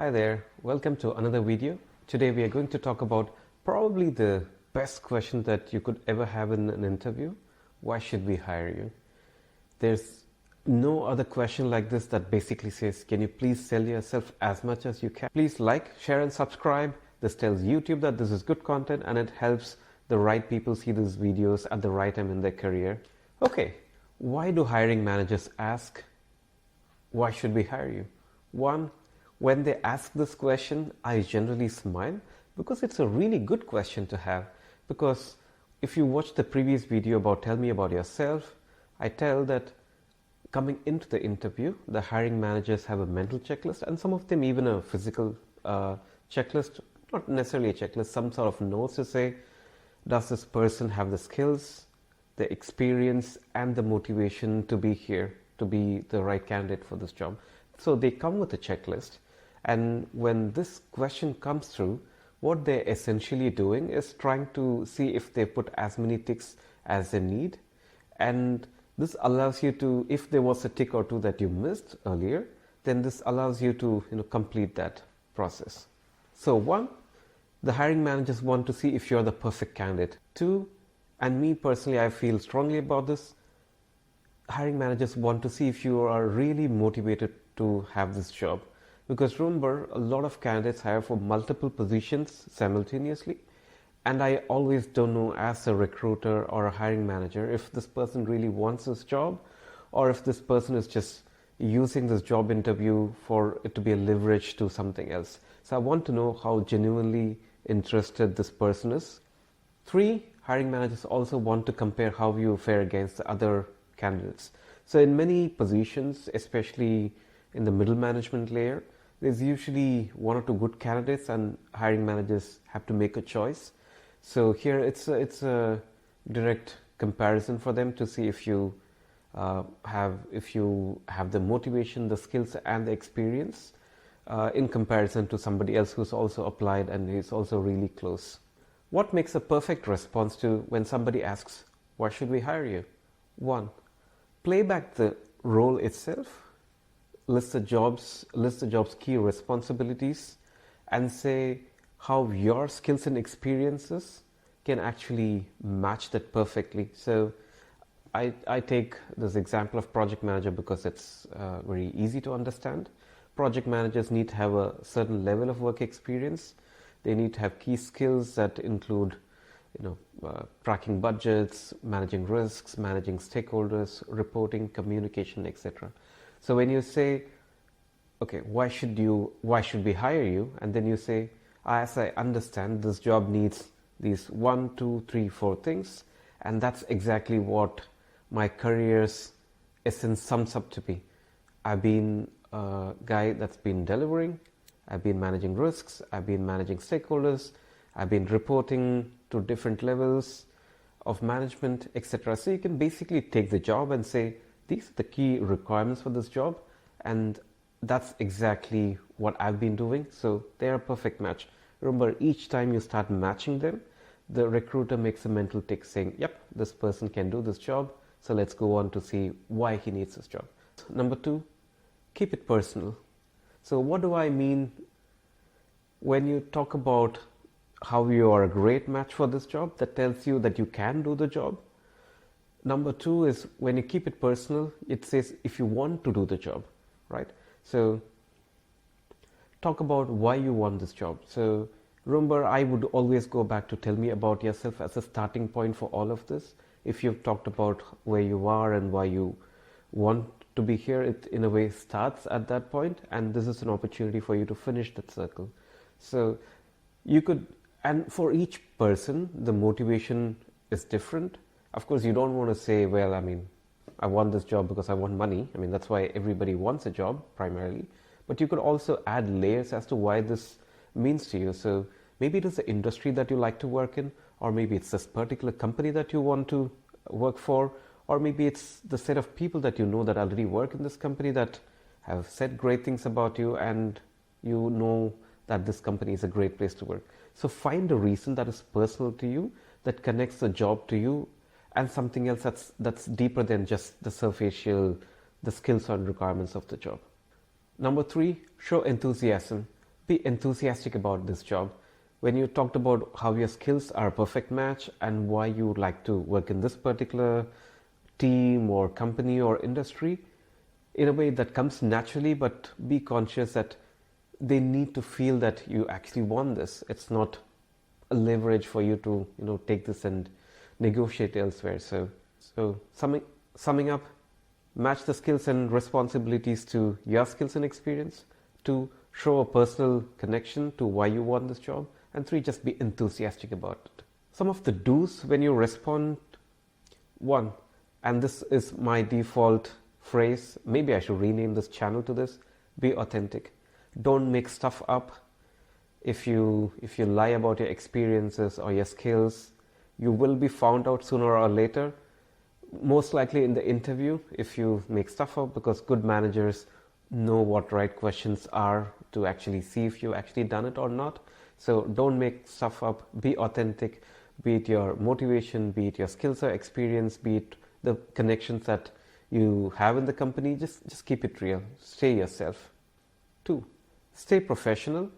Hi there, welcome to another video. Today we are going to talk about probably the best question that you could ever have in an interview. Why should we hire you? There's no other question like this that basically says, can you please sell yourself as much as you can? Please like, share and subscribe. This tells YouTube that this is good content and it helps the right people see these videos at the right time in their career. Okay, why do hiring managers ask, why should we hire you? One, when they ask this question, I generally smile because it's a really good question to have. Because if you watch the previous video about tell me about yourself, I tell that coming into the interview, the hiring managers have a mental checklist and some of them even a physical checklist, not necessarily a checklist, some sort of notes to say, does this person have the skills, the experience and the motivation to be here, to be the right candidate for this job? So they come with a checklist. And when this question comes through, what they're essentially doing is trying to see if they put as many ticks as they need. And this allows you to, if there was a tick or two that you missed earlier, then this allows you to complete that process. So one, the hiring managers want to see if you're the perfect candidate. Two, and me personally, I feel strongly about this, hiring managers want to see if you are really motivated to have this job. Because remember, a lot of candidates hire for multiple positions simultaneously. And I always don't know as a recruiter or a hiring manager if this person really wants this job or if this person is just using this job interview for it to be a leverage to something else. So I want to know how genuinely interested this person is. Three, hiring managers also want to compare how you fare against the other candidates. So in many positions, especially in the middle management layer, there's usually one or two good candidates and hiring managers have to make a choice. So here it's a direct comparison for them to see if you have the motivation, the skills and the experience in comparison to somebody else who's also applied and is also really close. What makes a perfect response to when somebody asks, why should we hire you? One, play back the role itself. List the job's key responsibilities and say how your skills and experiences can actually match that perfectly. So I take this example of project manager because it's very easy to understand. Project managers need to have a certain level of work experience. They need to have key skills that include tracking budgets, managing risks, managing stakeholders, reporting, communication, etc. So when you say, okay, why should we hire you? And then you say, as I understand, this job needs these 1, 2, 3, 4 things. And that's exactly what my career's essence sums up to be. I've been a guy that's been delivering. I've been managing risks. I've been managing stakeholders. I've been reporting to different levels of management, etc. So you can basically take the job and say, these are the key requirements for this job, and that's exactly what I've been doing. So they're a perfect match. Remember, each time you start matching them, the recruiter makes a mental tick saying, yep, this person can do this job. So let's go on to see why he needs this job. Number two, keep it personal. So what do I mean when you talk about how you are a great match for this job? That tells you that you can do the job. Number two is when you keep it personal, it says if you want to do the job, right? So talk about why you want this job. So remember, I would always go back to tell me about yourself as a starting point for all of this. If you've talked about where you are and why you want to be here, it in a way starts at that point, and this is an opportunity for you to finish that circle. So you could, and for each person, the motivation is different. Of course, you don't want to say, well, I want this job because I want money. That's why everybody wants a job primarily. But you could also add layers as to why this means to you. So maybe it is the industry that you like to work in, or maybe it's this particular company that you want to work for, or maybe it's the set of people that you know that already work in this company that have said great things about you and you know that this company is a great place to work. So find a reason that is personal to you, that connects the job to you, and something else that's deeper than just the superficial, the skills and requirements of the job. Number 3, show enthusiasm. be enthusiastic about this job. When you talked about how your skills are a perfect match and why you would like to work in this particular team or company or industry, in a way that comes naturally, but be conscious that they need to feel that you actually want this. It's not a leverage for you to take this and negotiate elsewhere. So summing up, match the skills and responsibilities to your skills and experience. 2, show a personal connection to why you want this job. And 3, just be enthusiastic about it. Some of the do's when you respond. 1, and this is my default phrase, maybe I should rename this channel to this: be authentic. Don't make stuff up. If you lie about your experiences or your skills, you will be found out sooner or later, most likely in the interview, if you make stuff up, because good managers know what right questions are to actually see if you actually done it or not. So don't make stuff up. Be authentic, be it your motivation, be it your skills or experience, be it the connections that you have in the company. Just keep it real. Stay yourself. 2, stay professional.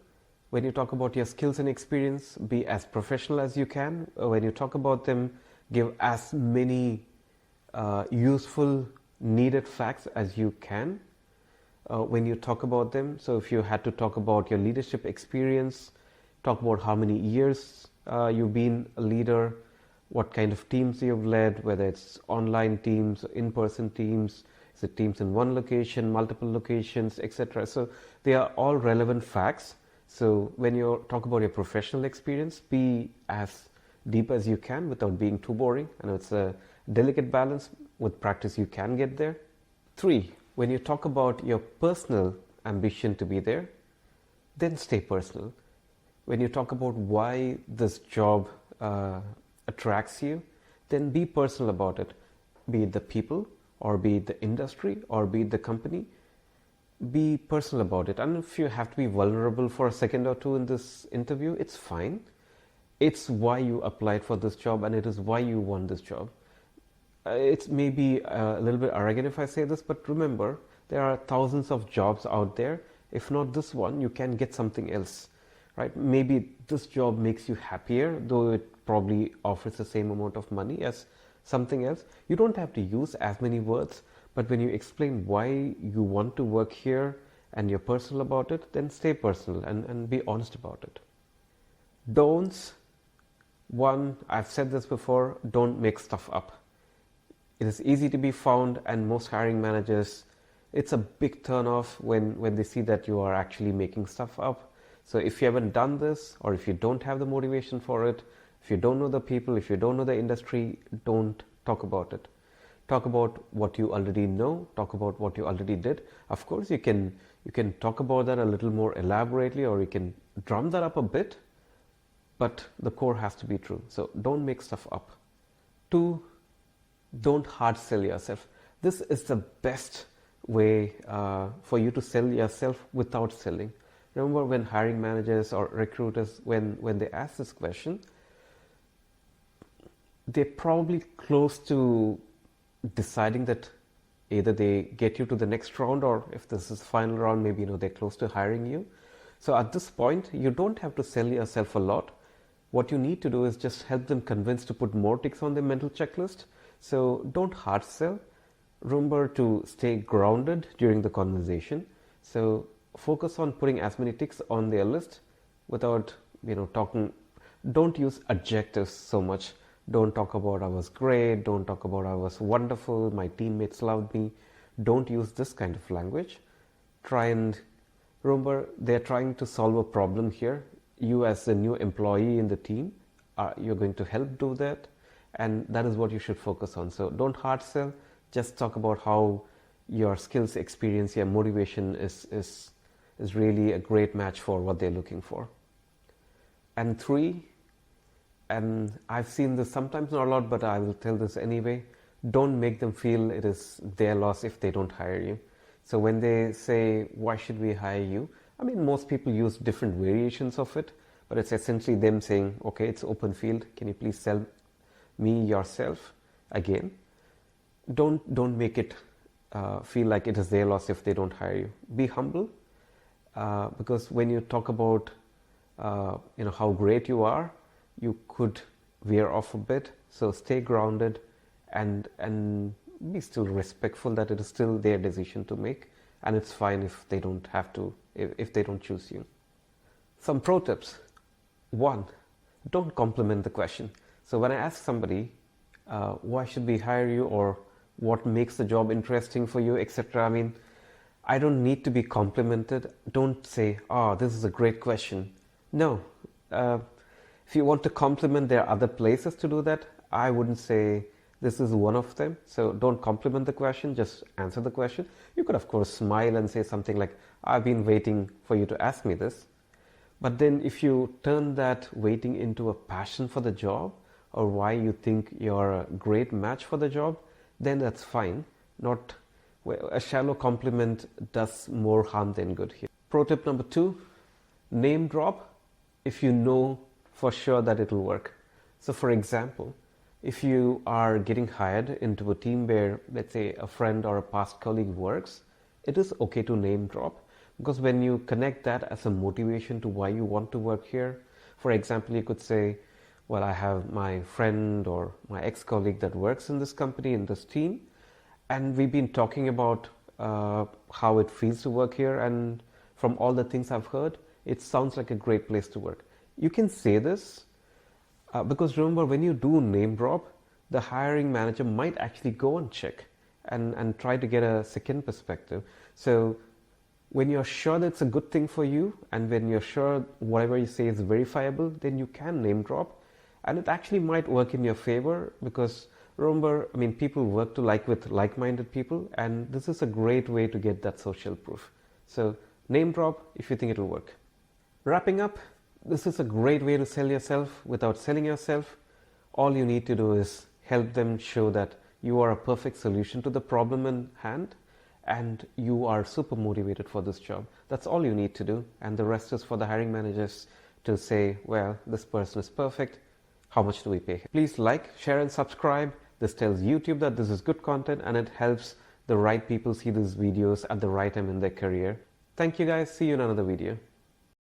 When you talk about your skills and experience, be as professional as you can. When you talk about them, give as many useful, needed facts as you can when you talk about them. So if you had to talk about your leadership experience, talk about how many years you've been a leader, what kind of teams you've led, whether it's online teams, in-person teams, is it teams in one location, multiple locations, etc. So they are all relevant facts. So when you talk about your professional experience, be as deep as you can without being too boring. I know it's a delicate balance. With practice, you can get there. 3, when you talk about your personal ambition to be there, then stay personal. When you talk about why this job attracts you, then be personal about it. Be it the people, or be it the industry, or be it the company. Be personal about it. And if you have to be vulnerable for a second or two in this interview, it's fine. It's why you applied for this job, and it is why you want this job. It's maybe a little bit arrogant if I say this, but remember, there are thousands of jobs out there. If not this one, you can get something else, right? Maybe this job makes you happier, though it probably offers the same amount of money as something else. You don't have to use as many words, but when you explain why you want to work here and you're personal about it, then stay personal and be honest about it. Don'ts. 1, I've said this before, don't make stuff up. It is easy to be found, and most hiring managers, it's a big turn-off when they see that you are actually making stuff up. So if you haven't done this, or if you don't have the motivation for it, if you don't know the people, if you don't know the industry, don't talk about it. Talk about what you already know, talk about what you already did. Of course, you can talk about that a little more elaborately, or you can drum that up a bit, but the core has to be true. So don't make stuff up. 2, don't hard sell yourself. This is the best way for you to sell yourself without selling. Remember, when hiring managers or recruiters, when they ask this question, they're probably close to deciding that either they get you to the next round, or if this is the final round, maybe they're close to hiring you. So at this point, you don't have to sell yourself a lot. What you need to do is just help them convince to put more ticks on their mental checklist. So don't hard sell. Remember to stay grounded during the conversation. So focus on putting as many ticks on their list without talking. Don't use adjectives so much. Don't talk about I was great. Don't talk about I was wonderful. My teammates loved me. Don't use this kind of language. Try and remember, they're trying to solve a problem here. You as a new employee in the team, you're going to help do that. And that is what you should focus on. So don't hard sell. Just talk about how your skills, experience, your motivation is really a great match for what they're looking for. And 3, and I've seen this sometimes, not a lot, but I will tell this anyway, don't make them feel it is their loss if they don't hire you. So when they say, why should we hire you? I mean, most people use different variations of it, but it's essentially them saying, okay, it's open field. Can you please sell me yourself? Again, don't make it feel like it is their loss if they don't hire you. Be humble because when you talk about how great you are, you could veer off a bit. So stay grounded and be still respectful that it is still their decision to make, and it's fine if they don't have to, if they don't choose you. Some pro tips. 1, don't compliment the question. So when I ask somebody, why should we hire you, or what makes the job interesting for you, etc., I mean, I don't need to be complimented. Don't say, oh, this is a great question. No. If you want to compliment, there are other places to do that. I wouldn't say this is one of them. So don't compliment the question, just answer the question. You could, of course, smile and say something like, I've been waiting for you to ask me this. But then if you turn that waiting into a passion for the job, or why you think you're a great match for the job, then that's fine. Not a shallow compliment does more harm than good here. Pro tip number 2, name drop if you know for sure that it will work. So for example, if you are getting hired into a team where, let's say, a friend or a past colleague works, it is okay to name drop, because when you connect that as a motivation to why you want to work here, for example, you could say, well, I have my friend or my ex-colleague that works in this company, in this team, and we've been talking about how it feels to work here, and from all the things I've heard, it sounds like a great place to work. You can say this because remember, when you do name drop, the hiring manager might actually go and check and try to get a second perspective. So when you're sure that it's a good thing for you, and when you're sure whatever you say is verifiable, then you can name drop, and it actually might work in your favor, because remember, I mean, people work with like-minded people, and this is a great way to get that social proof. So name drop if you think it'll work. Wrapping up, this is a great way to sell yourself without selling yourself. All you need to do is help them show that you are a perfect solution to the problem in hand, and you are super motivated for this job. That's all you need to do, and the rest is for the hiring managers to say, well, this person is perfect, how much do we pay him? Please like, share and subscribe. This tells YouTube that this is good content, and it helps the right people see these videos at the right time in their career. Thank you guys, see you in another video.